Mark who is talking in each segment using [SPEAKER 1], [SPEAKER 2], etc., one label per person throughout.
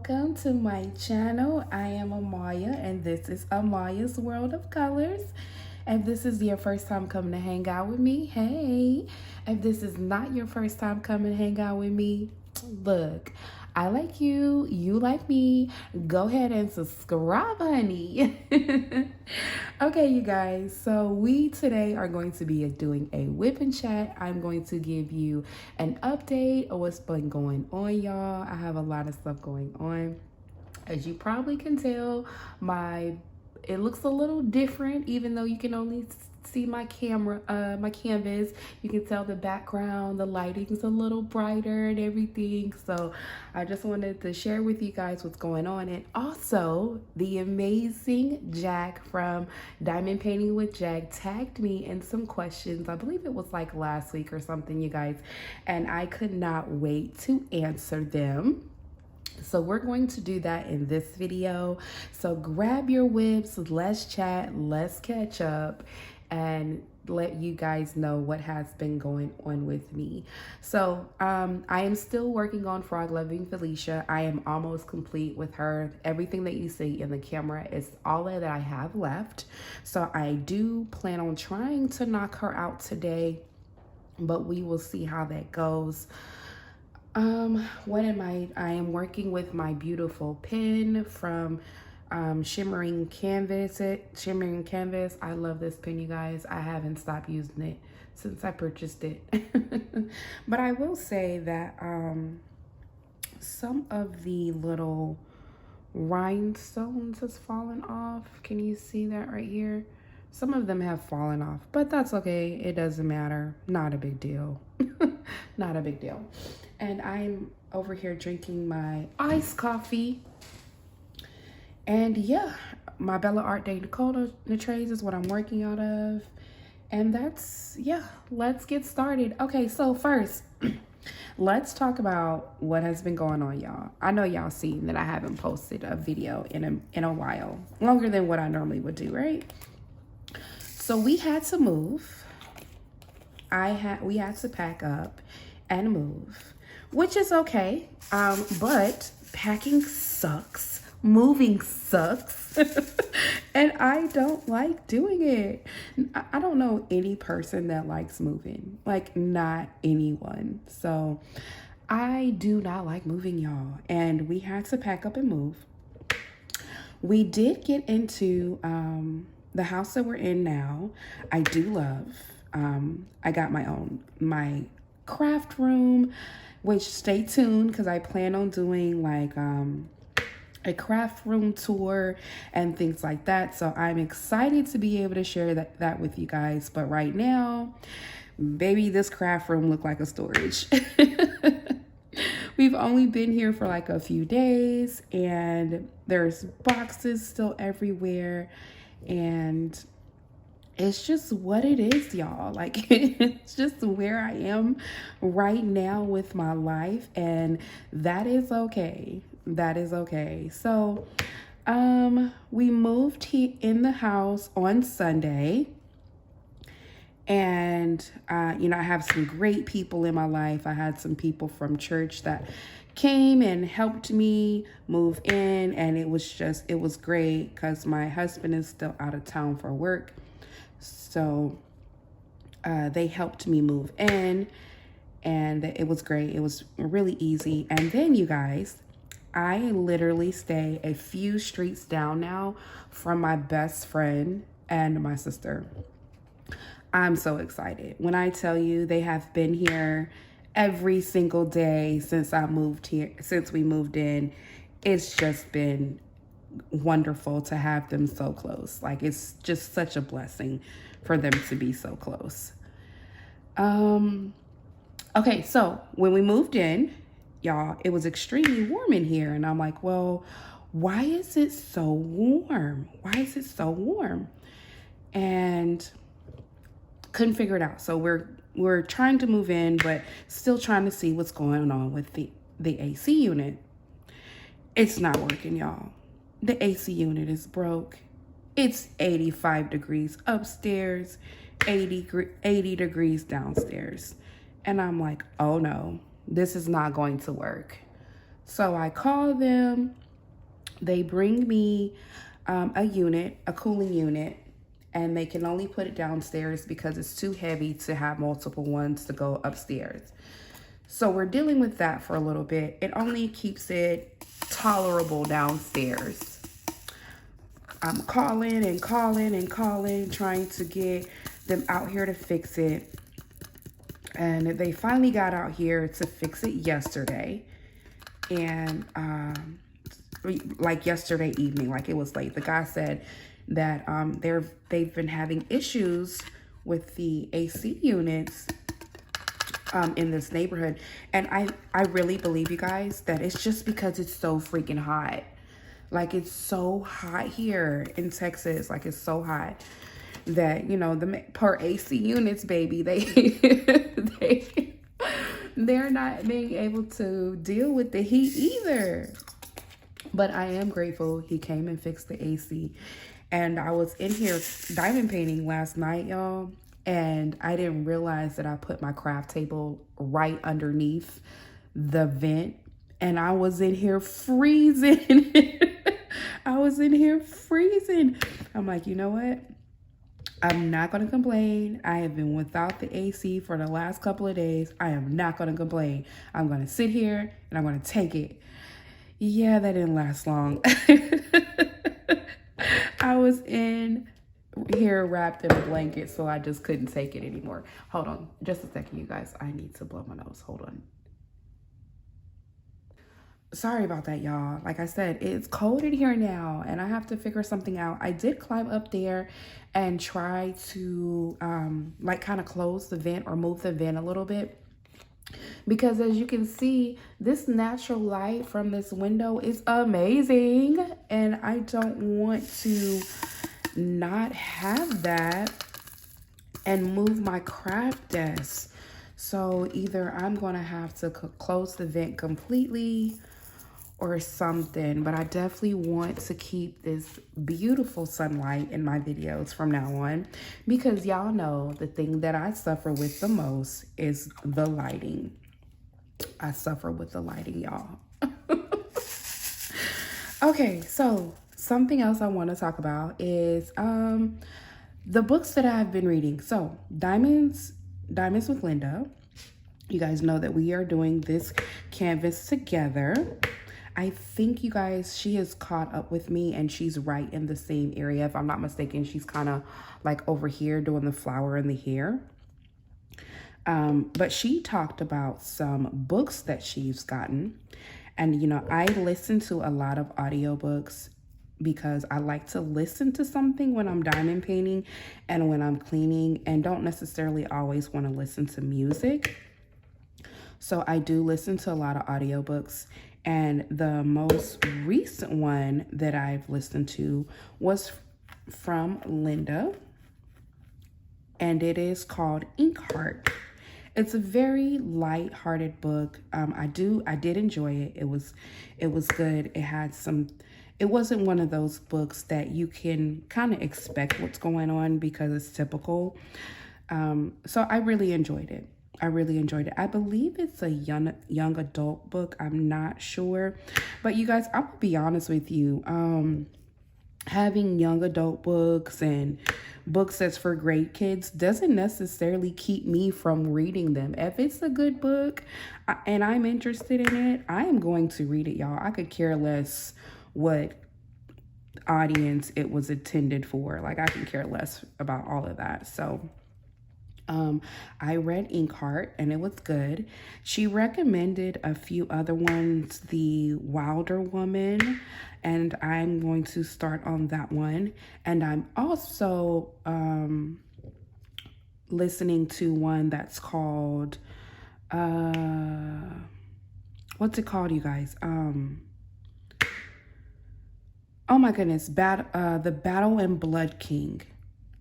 [SPEAKER 1] welcome to my channel. I am Amaya and this is Amaya's World of Colors. If this is your first time coming to hang out with me, hey. If this is not your first time coming to hang out with me, look, I like you, you like me. Go ahead and subscribe, honey. Okay, you guys, so we today are going to be doing a whip and chat. I'm going to give you an update of what's been going on, y'all. I have a lot of stuff going on. As you probably can tell, it looks a little different, even though you can only see my canvas. You can tell the background, the lighting's a little brighter and everything. So I just wanted to share with you guys what's going on. And also, the amazing Jack from Diamond Painting with Jack tagged me in some questions. I believe it was like last week or something, you guys. And I could not wait to answer them. So we're going to do that in this video. So grab your whips, let's chat, let's catch up, and let you guys know what has been going on with me. So I am still working on Frog Loving Felicia. I am almost complete with her. Everything that you see in the camera is all that I have left. So I do plan on trying to knock her out today, but we will see how that goes. I am working with my beautiful pen from Shimmering Canvas. I love this pen, you guys. I haven't stopped using it since I purchased it. But I will say that some of the little rhinestones has fallen off. Can you see that right here? Some of them have fallen off, but that's okay. It doesn't matter. Not a big deal. Not a big deal. And I'm over here drinking my iced coffee. And yeah, my Bella Art de Dakota trays is what I'm working out of. And that's, yeah, let's get started. Okay, so first, let's talk about what has been going on, y'all. I know y'all seen that I haven't posted a video in a while, longer than what I normally would do, right? So we had to move. We had to pack up and move, which is okay. But packing sucks. Moving sucks. And I don't like doing it. I don't know any person that likes moving. Like, not anyone. So I do not like moving, y'all. And we had to pack up and move. We did get into the house that we're in now. I do love. I got my craft room, which stay tuned because I plan on doing like a craft room tour and things like that. So I'm excited to be able to share that with you guys. But right now, baby, this craft room looked like a storage. We've only been here for like a few days and there's boxes still everywhere. And it's just what it is, y'all. Like, it's just where I am right now with my life, and that is okay. That is okay. So, we moved in the house on Sunday, and you know, I have some great people in my life. I had some people from church that came and helped me move in, and it was great because my husband is still out of town for work. So they helped me move in, and it was great. It was really easy. And then, you guys, I literally stay a few streets down now from my best friend and my sister. I'm so excited. When I tell you, they have been here every single day since we moved in. It's just been wonderful to have them so close. Like, it's just such a blessing for them to be so close. Okay, so when we moved in, y'all, it was extremely warm in here, and I'm like, well, why is it so warm? Why is it so warm? And couldn't figure it out. So we're trying to move in, but still trying to see what's going on with the AC unit. It's not working, y'all. The AC unit is broke. It's 85 degrees upstairs, 80 degrees downstairs. And I'm like, oh no, this is not going to work. So I call them. They bring me a unit, a cooling unit, and they can only put it downstairs because it's too heavy to have multiple ones to go upstairs. So we're dealing with that for a little bit. It only keeps it tolerable downstairs. I'm calling and calling and calling, trying to get them out here to fix it. And they finally got out here to fix it yesterday. And like yesterday evening, like it was late. The guy said that they've been having issues with the AC units in this neighborhood. And I really believe, you guys, that it's just because it's so freaking hot. Like, it's so hot here in Texas. Like, it's so hot that, you know, the per AC units, baby, they're not being able to deal with the heat either. But I am grateful he came and fixed the AC. And I was in here diamond painting last night, y'all. And I didn't realize that I put my craft table right underneath the vent. And I was in here freezing. I was in here freezing. I'm like, you know what? I'm not going to complain. I have been without the AC for the last couple of days. I am not going to complain. I'm going to sit here and I'm going to take it. Yeah, that didn't last long. I was in here wrapped in a blanket, so I just couldn't take it anymore. Hold on just a second, you guys. I need to blow my nose. Hold on. Sorry about that, y'all. Like I said, it's cold in here now and I have to figure something out. I did climb up there and try to like kind of close the vent or move the vent a little bit, because as you can see, this natural light from this window is amazing and I don't want to not have that and move my craft desk. So either I'm going to have to close the vent completely or something, but I definitely want to keep this beautiful sunlight in my videos from now on, because y'all know the thing that I suffer with the most is the lighting. I suffer with the lighting, y'all. Okay, so something else I want to talk about is the books that I've been reading. So Diamonds with Linda. You guys know that we are doing this canvas together. I think, you guys, she has caught up with me and she's right in the same area. If I'm not mistaken, she's kind of like over here doing the flower and the hair. But she talked about some books that she's gotten. And, you know, I listen to a lot of audiobooks because I like to listen to something when I'm diamond painting and when I'm cleaning, and don't necessarily always want to listen to music. So I do listen to a lot of audiobooks. And the most recent one that I've listened to was from Linda, and it is called Inkheart. It's a very light-hearted book. I did enjoy it. It was good. It had some. It wasn't one of those books that you can kind of expect what's going on because it's typical. So I really enjoyed it. I believe it's a young adult book. I'm not sure. But you guys, I'm going to be honest with you. Having young adult books and books that's for grade kids doesn't necessarily keep me from reading them. If it's a good book and I'm interested in it, I am going to read it, y'all. I could care less what audience it was intended for. Like, I can care less about all of that. So I read Inkheart and it was good. She recommended a few other ones, The Wilder Woman, and I'm going to start on that one. And I'm also listening to one that's called, what's it called, you guys? Oh my goodness, The Battle and Blood King.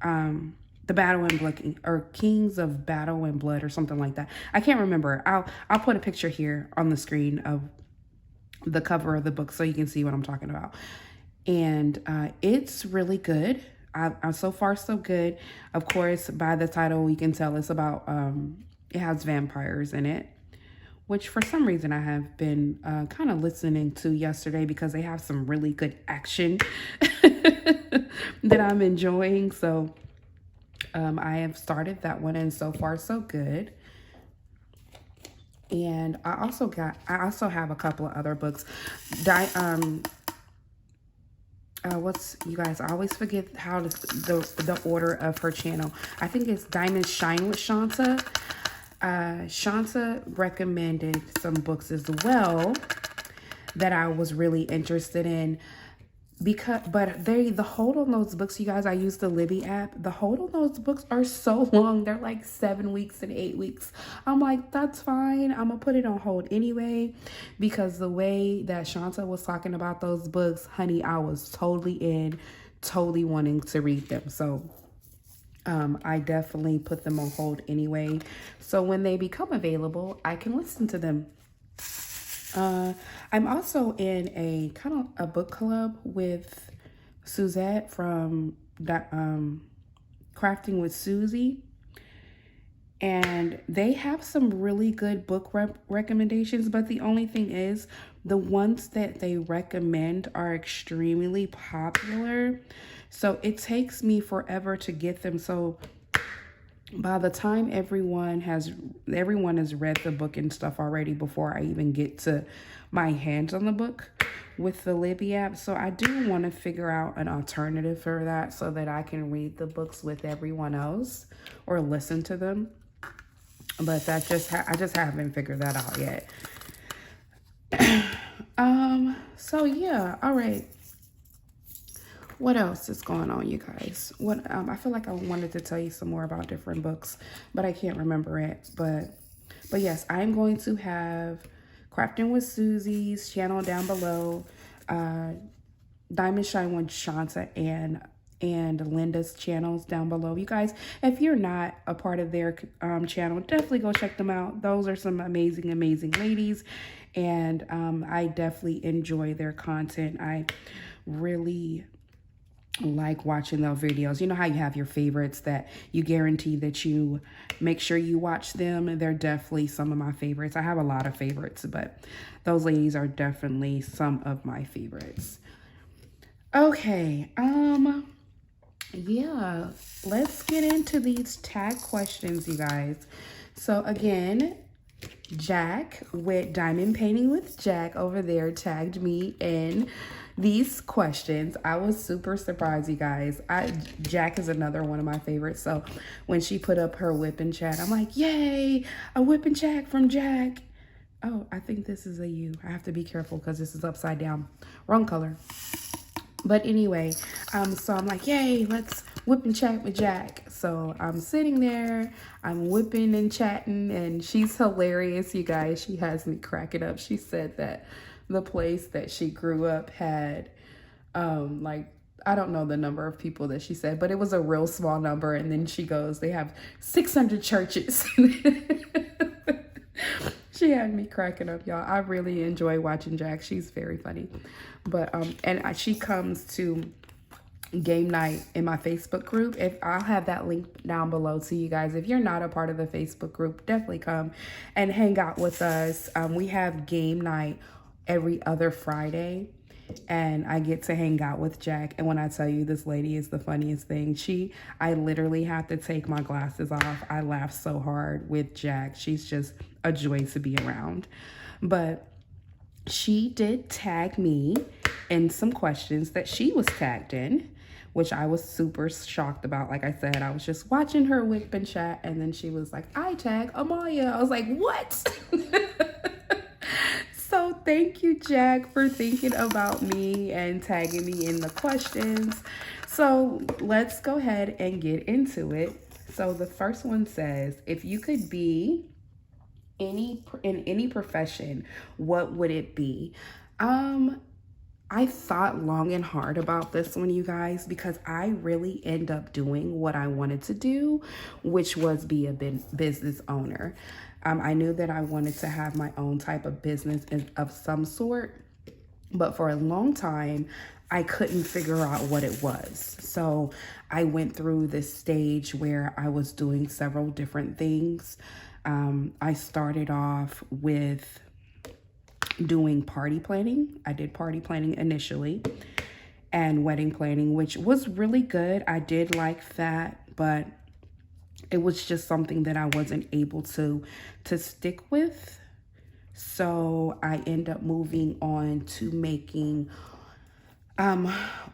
[SPEAKER 1] The Battle and Blood King, or Kings of Battle and Blood, or something like that. I can't remember. I'll put a picture here on the screen of the cover of the book so you can see what I'm talking about. And it's really good. I'm so far so good. Of course, by the title, we can tell it's about it has vampires in it, which for some reason I have been kind of listening to yesterday because they have some really good action that I'm enjoying. So I have started that one, and so far so good. And I also have a couple of other books. What's, you guys, I always forget how the order of her channel. I think it's Diamond Shine with Shanta. Shanta recommended some books as well that I was really interested in, but the hold on those books, you guys, I use the Libby app. The hold on those books are so long. They're like 7 weeks and 8 weeks. I'm like, that's fine. I'm gonna put it on hold anyway, because the way that Shanta was talking about those books, honey, I was totally in, totally wanting to read them. So I definitely put them on hold anyway. So when they become available, I can listen to them. I'm also in a kind of a book club with Suzette from Crafting with Susie. And they have some really good book recommendations, but the only thing is the ones that they recommend are extremely popular. So it takes me forever to get them. So by the time everyone has read the book and stuff already before I even get to my hands on the book with the Libby app. So I do want to figure out an alternative for that so that I can read the books with everyone else or listen to them. But I just haven't figured that out yet. So yeah, all right. What else is going on, you guys? I feel like I wanted to tell you some more about different books, but I can't remember it. But yes, I'm going to have Crafting with Susie's channel down below, Diamond Shine with Shanta and Linda's channels down below. You guys, if you're not a part of their channel, definitely go check them out. Those are some amazing ladies, and I definitely enjoy their content. I really like watching their videos. You know how you have your favorites that you guarantee that you make sure you watch them? They're definitely some of my favorites. I have a lot of favorites, but those ladies are definitely some of my favorites. Okay, yeah, let's get into these tag questions, you guys. So again, Jack with Diamond Painting with Jack over there tagged me in these questions. I was super surprised, you guys. Jack is another one of my favorites. So when she put up her whip and chat, I'm like, yay, a whip and chat from Jack. Oh, I think this is a U. I have to be careful because this is upside down. Wrong color. But anyway, so I'm like, yay, let's whip and chat with Jack. So I'm sitting there, I'm whipping and chatting, and she's hilarious, you guys. She has me cracking up. She said that the place that she grew up had, like, I don't know the number of people that she said, but it was a real small number. And then she goes, they have 600 churches. She had me cracking up, y'all. I really enjoy watching Jack. She's very funny. But and she comes to game night in my Facebook group. I'll have that link down below to you guys. If you're not a part of the Facebook group, definitely come and hang out with us. We have game night every other Friday, and I get to hang out with Jack. And when I tell you, this lady is the funniest thing. I literally have to take my glasses off. I laugh so hard with Jack. She's just a joy to be around. But she did tag me in some questions that she was tagged in, which I was super shocked about. Like I said, I was just watching her whip and chat, and then she was like, I tag Amaya. I was like, what? So thank you, Jack, for thinking about me and tagging me in the questions. So let's go ahead and get into it. So the first one says, if you could be in any profession, what would it be? I thought long and hard about this one, you guys, because I really end up doing what I wanted to do, which was be a business owner. I knew that I wanted to have my own type of business of some sort. But for a long time, I couldn't figure out what it was. So I went through this stage where I was doing several different things. I started off with doing party planning. I did party planning initially and wedding planning, which was really good. I did like that, but it was just something that I wasn't able to stick with. So I end up moving on to making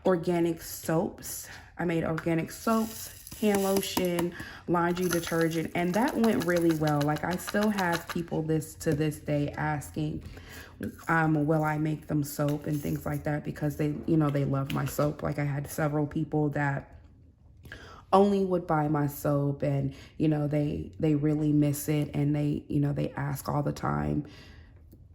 [SPEAKER 1] organic soaps. I made organic soaps, hand lotion, laundry detergent, and that went really well. Like, I still have people to this day asking, will I make them soap and things like that, because they love my soap. Like, I had several people that only would buy my soap, and they really miss it, and they ask all the time,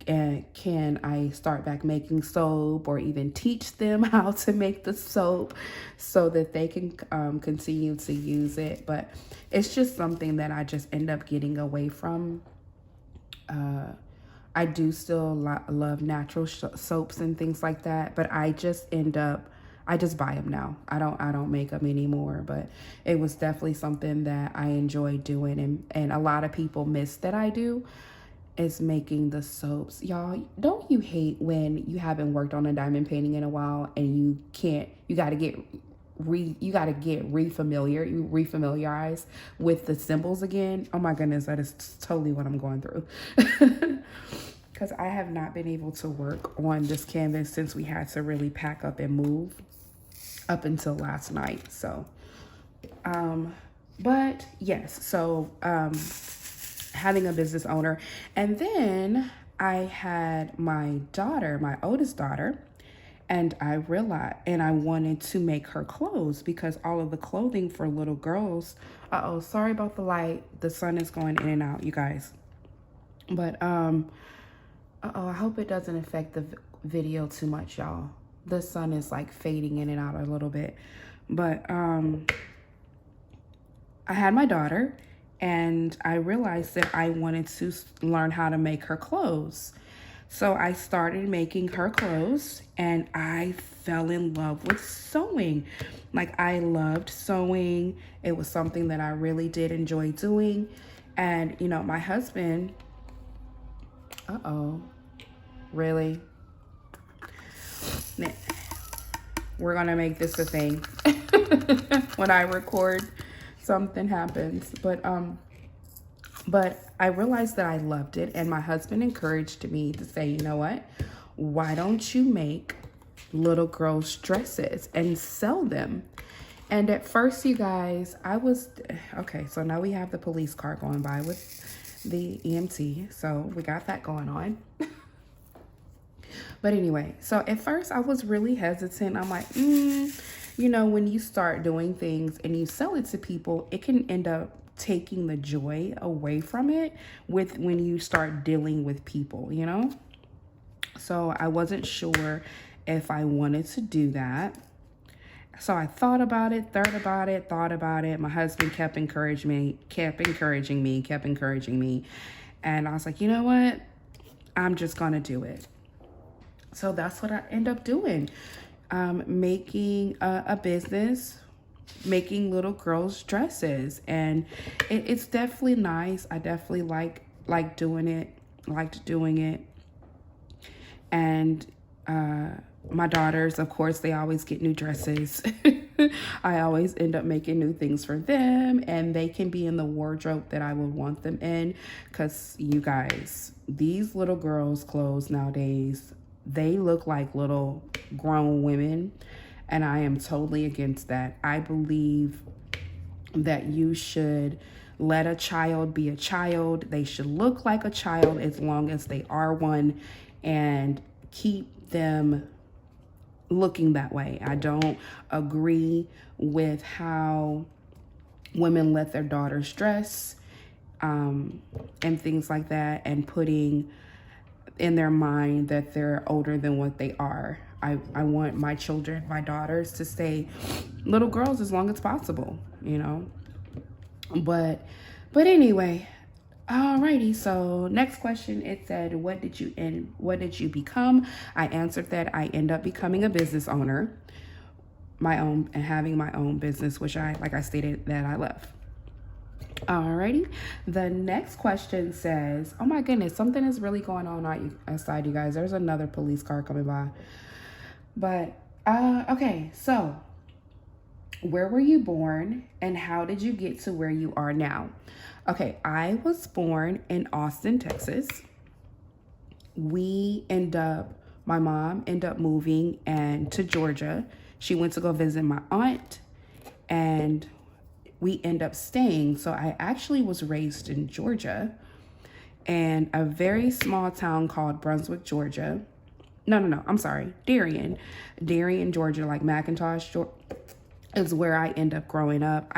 [SPEAKER 1] and can I start back making soap, or even teach them how to make the soap so that they can continue to use it. But it's just something that I just end up getting away from. I do still love natural soaps and things like that, but I just buy them now. I don't make them anymore. But it was definitely something that I enjoy doing, and a lot of people miss that I do, is making the soaps. Y'all, don't you hate when you haven't worked on a diamond painting in a while and you got to get refamiliarized with the symbols again? Oh my goodness, that is totally what I'm going through. Because I have not been able to work on this canvas since we had to really pack up and move up until last night. So but yes, so having a business owner. And then I had my daughter, my oldest daughter, and I realized, and I wanted to make her clothes, because all of the clothing for little girls, sorry about the light. The sun is going in and out, you guys. But, I hope it doesn't affect the video too much, y'all. The sun is like fading in and out a little bit. But, I had my daughter, and I realized that I wanted to learn how to make her clothes. So I started making her clothes, and I fell in love with sewing. Like, I loved sewing. It was something that I really did enjoy doing. And, my husband, really? We're gonna make this a thing. When I record, something happens. But I realized that I loved it, and my husband encouraged me to say, you know what, why don't you make little girls' dresses and sell them? And at first, you guys, okay, so now we have the police car going by with the EMT, so we got that going on. But anyway, so at first I was really hesitant. I'm like, when you start doing things and you sell it to people, it can end up taking the joy away from it when you start dealing with people, So I wasn't sure if I wanted to do that. So I thought about it. My husband kept encouraging me. And I was like, you know what? I'm just going to do it. So that's what I end up doing. Making a business, making little girls' dresses. And it's definitely nice. I definitely liked doing it. And my daughters, of course, they always get new dresses. I always end up making new things for them, and they can be in the wardrobe that I would want them in. Because you guys, these little girls' clothes nowadays, they look like little grown women, and I am totally against that. I believe that you should let a child be a child. They should look like a child as long as they are one, and keep them looking that way. I don't agree with how women let their daughters dress and things like that, and putting in their mind that they're older than what they are. I want my children, my daughters, to stay little girls as long as possible, But anyway, Alrighty, so next question, it said, what did you become? I answered that I end up becoming a business owner, my own, and having my own business, which like I stated, that I left. Alrighty, the next question says, oh my goodness, something is really going on outside, you guys. There's another police car coming by. But, okay, so where were you born and how did you get to where you are now? Okay, I was born in Austin, Texas. My mom ended up moving to Georgia. She went to go visit my aunt and we end up staying. So I actually was raised in Georgia and a very small town called Brunswick, Georgia. No, I'm sorry, Darien, Georgia, like McIntosh, Georgia, is where I end up growing up.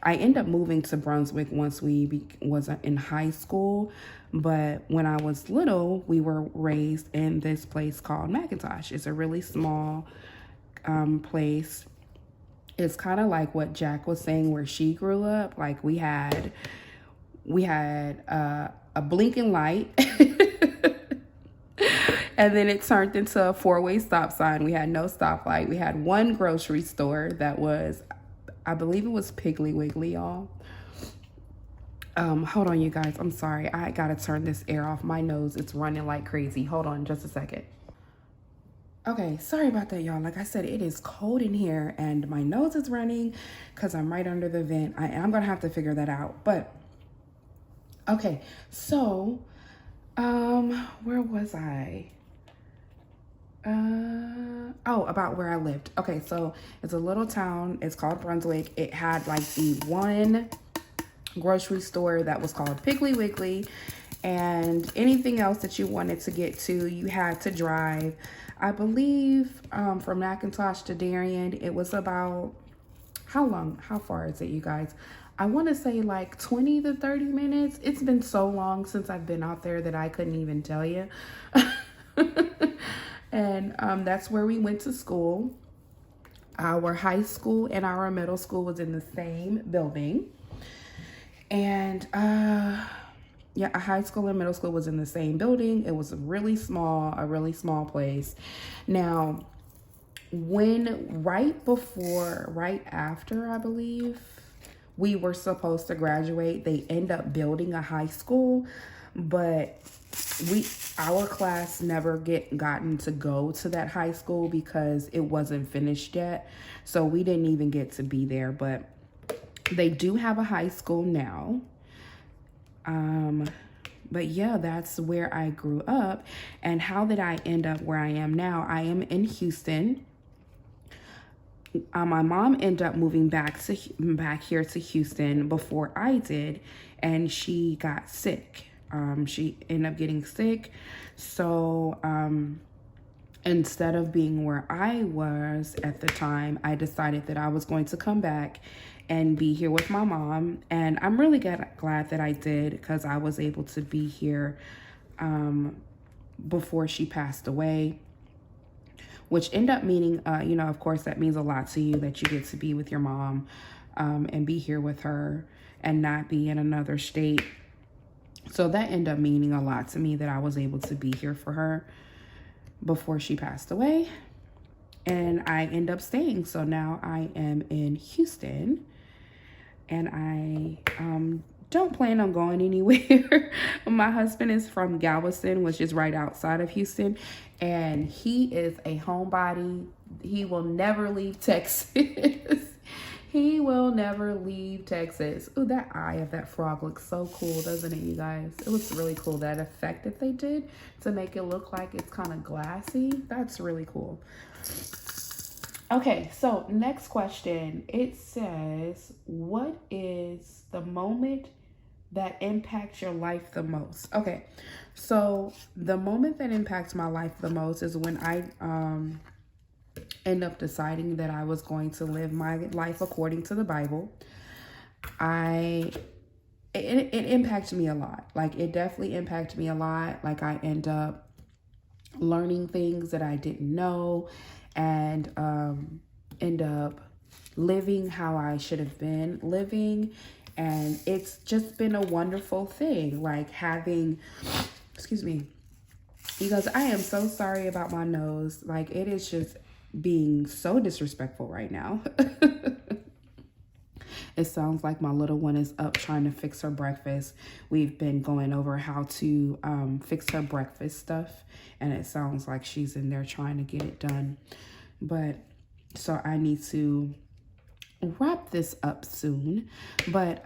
[SPEAKER 1] I end up moving to Brunswick once we was in high school, but when I was little, we were raised in this place called McIntosh. It's a really small place. It's kind of like what Jack was saying where she grew up. Like we had a blinking light and then it turned into a four-way stop sign. We had no stoplight. We had one grocery store that was, I believe it was Piggly Wiggly, y'all. Hold on, you guys. I'm sorry. I gotta turn this air off. My nose, it's running like crazy. Hold on just a second. Okay, sorry about that, y'all. Like I said, it is cold in here and my nose is running because I'm right under the vent. I'm gonna have to figure that out. But okay, so where was I? About where I lived. Okay, so it's a little town. It's called Brunswick. It had like the one grocery store that was called Piggly Wiggly, and anything else that you wanted to get to, you had to drive. I believe from McIntosh to Darien, it was about, how far is it, you guys? I want to say like 20 to 30 minutes. It's been so long since I've been out there that I couldn't even tell you. And that's where we went to school. Our high school and our middle school was in the same building. And yeah, a high school and middle school was in the same building. It was a really small place. Now, right after, I believe, we were supposed to graduate, they end up building a high school, but our class never gotten to go to that high school because it wasn't finished yet. So we didn't even get to be there, but they do have a high school now. But yeah, that's where I grew up. And how did I end up where I am now? I am in Houston. My mom ended up moving back here to Houston before I did, and she got sick. She ended up getting sick. So instead of being where I was at the time, I decided that I was going to come back and be here with my mom. And I'm really glad that I did, because I was able to be here before she passed away, which ended up meaning, of course, that means a lot to you, that you get to be with your mom and be here with her and not be in another state. So that ended up meaning a lot to me, that I was able to be here for her before she passed away. And I end up staying. So now I am in Houston, and I don't plan on going anywhere. My husband is from Galveston, which is right outside of Houston, and he is a homebody. He will never leave Texas. He will never leave Texas. Oh, that eye of that frog looks so cool, doesn't it, you guys? It looks really cool. That effect that they did to make it look like it's kind of glassy, that's really cool. Okay, so next question. It says, what is the moment that impacts your life the most? Okay, so the moment that impacts my life the most is when I end up deciding that I was going to live my life according to the Bible. It impacted me a lot. Like, it definitely impacted me a lot. Like, I end up learning things that I didn't know, and end up living how I should have been living. And it's just been a wonderful thing, like having, excuse me, because I am so sorry about my nose. Like, it is just being so disrespectful right now. It sounds like my little one is up trying to fix her breakfast. We've been going over how to fix her breakfast stuff, and it sounds like she's in there trying to get it done. But so I need to wrap this up soon. But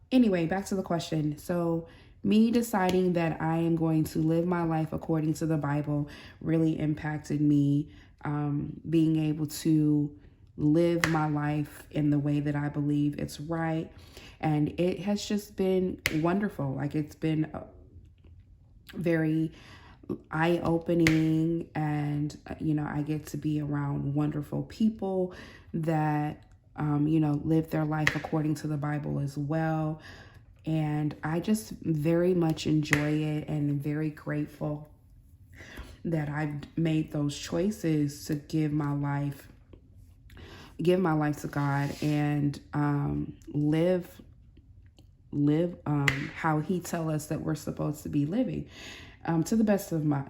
[SPEAKER 1] anyway, back to the question. So me deciding that I am going to live my life according to the Bible really impacted me, being able to live my life in the way that I believe it's right. And it has just been wonderful. Like, it's been very eye-opening, and I get to be around wonderful people that live their life according to the Bible as well. And I just very much enjoy it, and am very grateful that I've made those choices to give my life to God, and live how He tell us that we're supposed to be living. To the best of my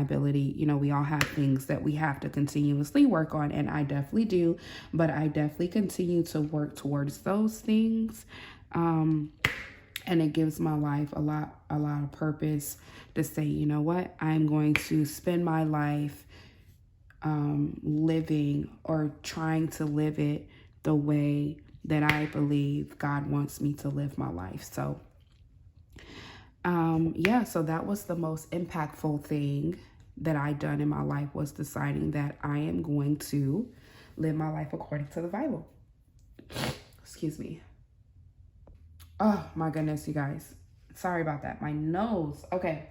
[SPEAKER 1] ability. We all have things that we have to continuously work on, and I definitely do, but I definitely continue to work towards those things. And it gives my life a lot of purpose to say, you know what, I'm going to spend my life living, or trying to live it the way that I believe God wants me to live my life. So so that was the most impactful thing that I done in my life, was deciding that I am going to live my life according to the Bible. Excuse me. Oh my goodness, you guys. Sorry about that. My nose. Okay.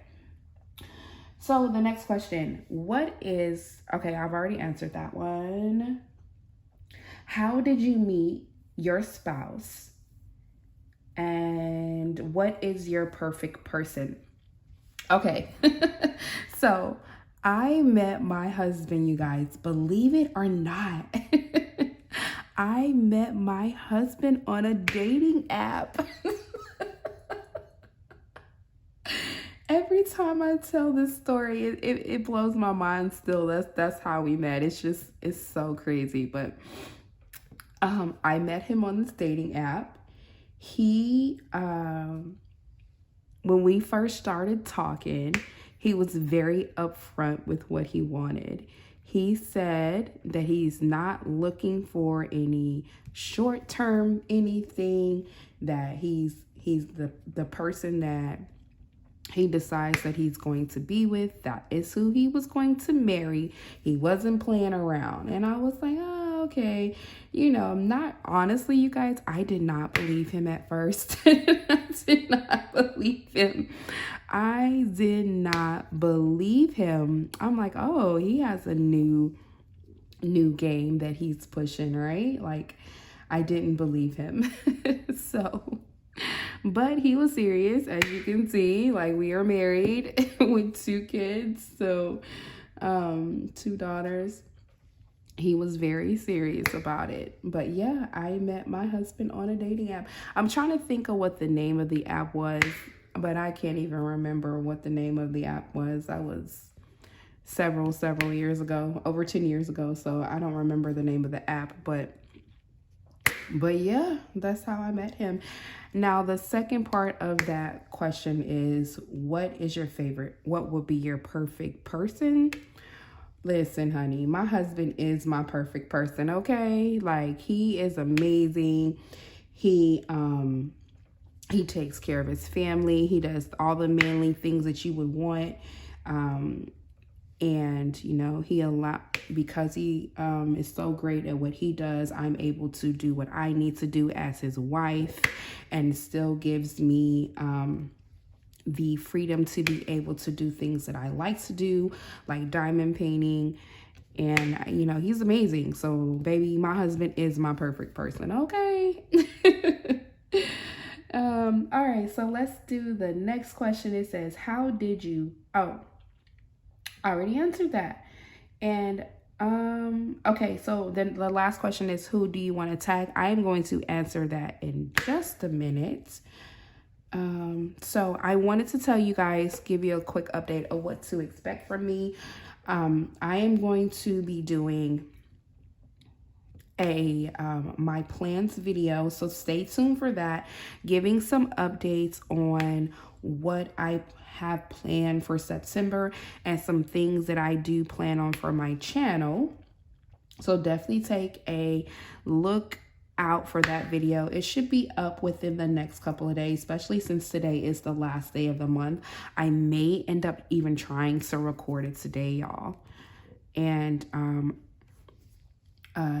[SPEAKER 1] So the next question, okay, I've already answered that one. How did you meet your spouse? And what is your perfect person? Okay. So I met my husband, you guys, believe it or not. I met my husband on a dating app. Every time I tell this story, it blows my mind still. That's how we met. It's so crazy. But I met him on this dating app. He when we first started talking, he was very upfront with what he wanted. He said that he's not looking for any short-term anything, that he's the person that he decides that he's going to be with, that is who he was going to marry. He wasn't playing around. And I was like, oh, okay. Honestly, you guys, I did not believe him at first. I did not believe him. I did not believe him. I'm like, oh, he has a new game that he's pushing, right? Like, I didn't believe him. But he was serious, as you can see. Like, we are married with 2 kids, so 2 daughters. He was very serious about it. But yeah, I met my husband on a dating app. I'm trying to think of what the name of the app was, but I can't even remember what the name of the app was. That was several years ago, over 10 years ago, so I don't remember the name of the app, but yeah, that's how I met him. Now, the second part of that question is, what is your favorite? What would be your perfect person? Listen, honey, my husband is my perfect person, okay? Like, he is amazing. He takes care of his family. He does all the manly things that you would want. And because he is so great at what he does, I'm able to do what I need to do as his wife, and still gives me the freedom to be able to do things that I like to do, like diamond painting. And he's amazing. So baby, my husband is my perfect person, okay? All right, so let's do the next question. It says, how did you I already answered that. And Okay, so then the last question is, who do you want to tag? I am going to answer that in just a minute. So I wanted to tell you guys, give you a quick update of what to expect from me. I am going to be doing a my plans video, so stay tuned for that, giving some updates on what I have planned for September and some things that I do plan on for my channel. So definitely take a look out for that video. It should be up within the next couple of days, especially since today is the last day of the month. I may end up even trying to record it today, y'all, and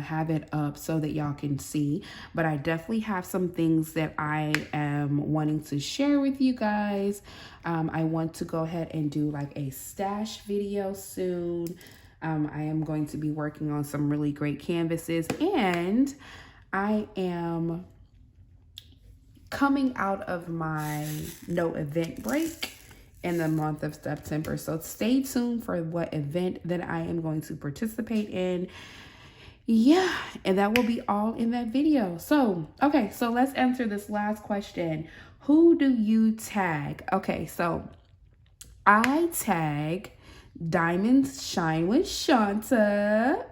[SPEAKER 1] have it up so that y'all can see. But I definitely have some things that I am wanting to share with you guys. I want to go ahead and do like a stash video soon. I am going to be working on some really great canvases, and I am coming out of my no event break in the month of September. So stay tuned for what event that I am going to participate in. Yeah, and that will be all in that video. So, okay, so let's answer this last question. Who do you tag? Okay, so I tag Diamonds Shine with Shanta,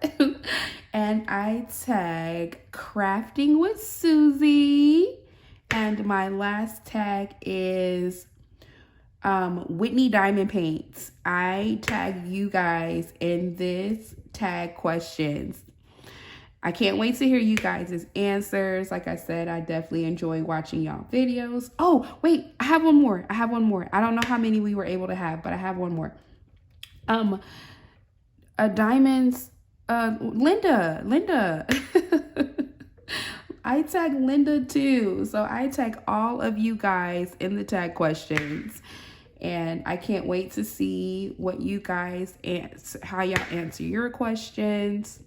[SPEAKER 1] and I tag Crafting with Susie, and my last tag is Whitney Diamond Paints. I tag you guys in this tag questions. I can't wait to hear you guys' answers. Like I said, I definitely enjoy watching y'all videos. Oh, wait, I have one more. I don't know how many we were able to have, but I have one more. Diamonds, Linda. I tag Linda too. So I tag all of you guys in the tag questions. And I can't wait to see what you guys answer, how y'all answer your questions.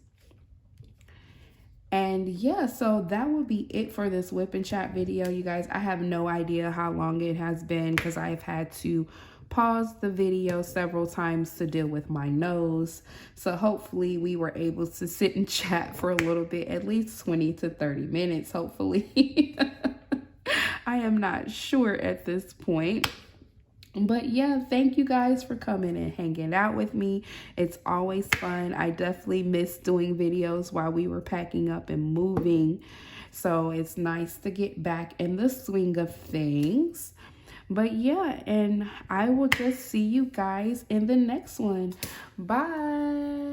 [SPEAKER 1] And yeah, so that will be it for this whip and chat video, you guys. I have no idea how long it has been because I've had to pause the video several times to deal with my nose. So hopefully we were able to sit and chat for a little bit, at least 20 to 30 minutes, hopefully. I am not sure at this point. But yeah, thank you guys for coming and hanging out with me. It's always fun. I definitely miss doing videos while we were packing up and moving. So it's nice to get back in the swing of things. But yeah, and I will just see you guys in the next one. Bye.